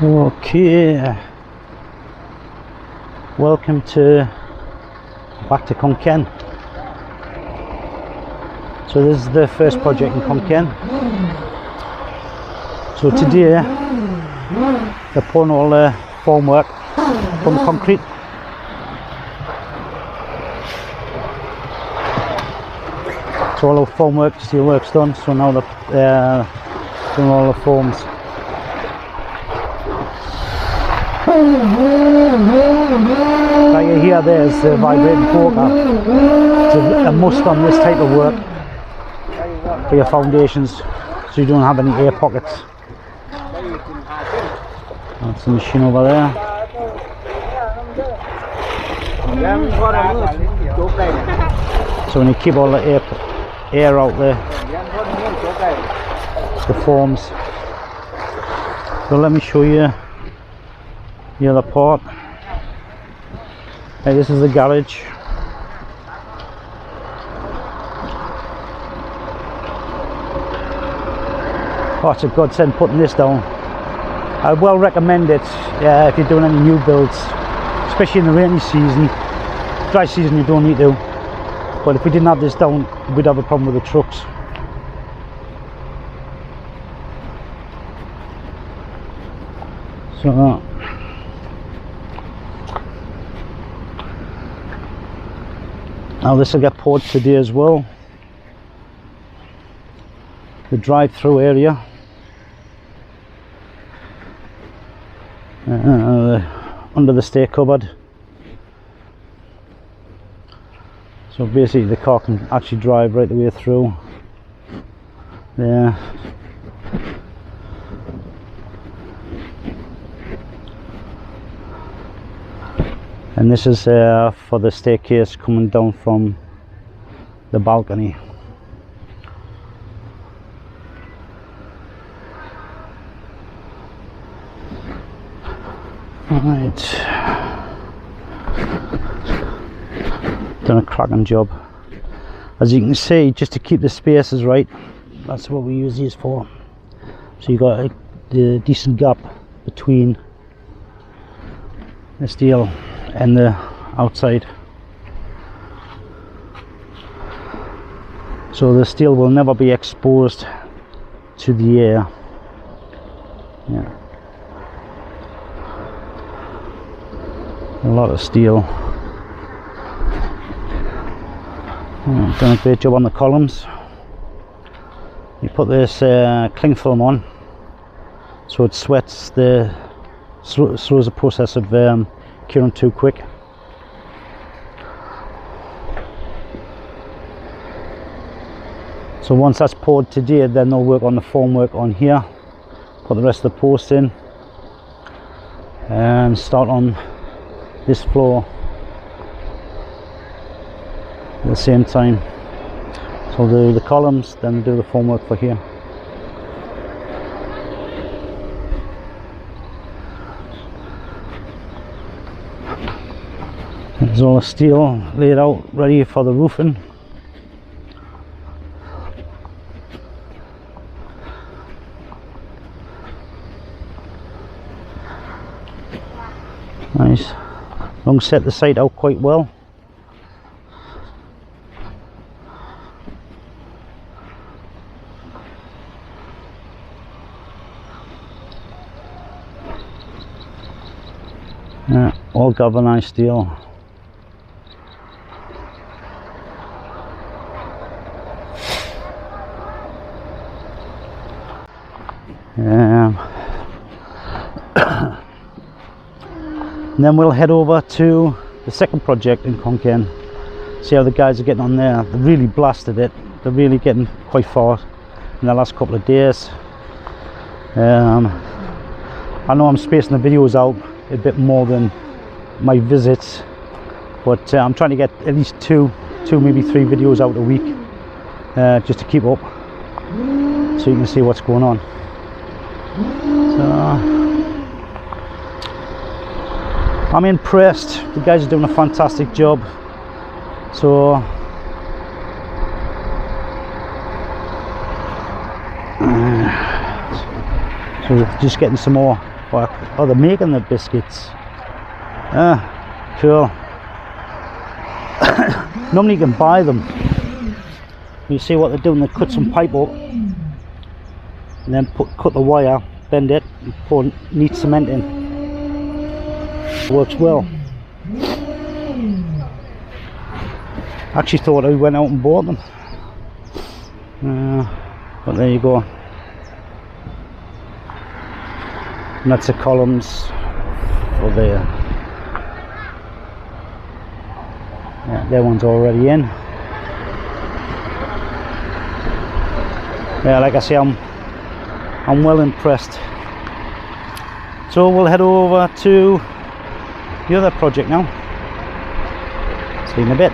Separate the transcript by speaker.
Speaker 1: Okay, welcome back to Kaen. So this is the first project in Kaen. So today they're pouring all the formwork from the concrete. So all the formwork, steel work's done. So now they're doing all the forms. Like you hear, there's the vibrating poker. It's a must on this type of work for your foundations, so you don't have any air pockets. That's the machine over there. So when you keep all the air out there, the forms. So let me show you the other part. Hey, this is the garage. Oh, it's a godsend putting this down. I well recommend it if you're doing any new builds, especially in the rainy season. Dry season you don't need to, but if we didn't have this down, we'd have a problem with the trucks. So now this will get poured today as well. The drive-through area. Under the stair cupboard. So basically the car can actually drive right the way through there. And this is for the staircase coming down from the balcony. Right, done a cracking job. As you can see, just to keep the spaces right, that's what we use these for. So you got the decent gap between the steel and the outside, so the steel will never be exposed to the air. Yeah, a lot of steel. Done a great job on the columns. You put this cling film on, so it sweats slows the process of curing too quick. So once that's poured today, then they'll work on the formwork on here, put the rest of the posts in, and start on this floor at the same time. So they'll do the columns, then they'll do the formwork for here. There's all the steel laid out ready for the roofing. Nice. Long set the site out quite well. Yeah, all galvanized steel. And then we'll head over to the second project in Kaen, see how the guys are getting on there. They really blasted it. They're really getting quite far in the last couple of days. I know I'm spacing the videos out a bit more than my visits, but I'm trying to get at least two maybe three videos out a week, just to keep up, so you can see what's going on. So I'm impressed. The guys are doing a fantastic job. So just getting some more Oh, they're making the biscuits. Ah, cool. Normally you can buy them. You see what they're doing, they cut some pipe up and then cut the wire, bend it and pour neat cement in. Works well. Actually thought I went out and bought them. But there you go. And that's the columns for there. Yeah, that one's already in. Yeah, like I say, I'm well impressed. So we'll head over to the other project now. See you in a bit.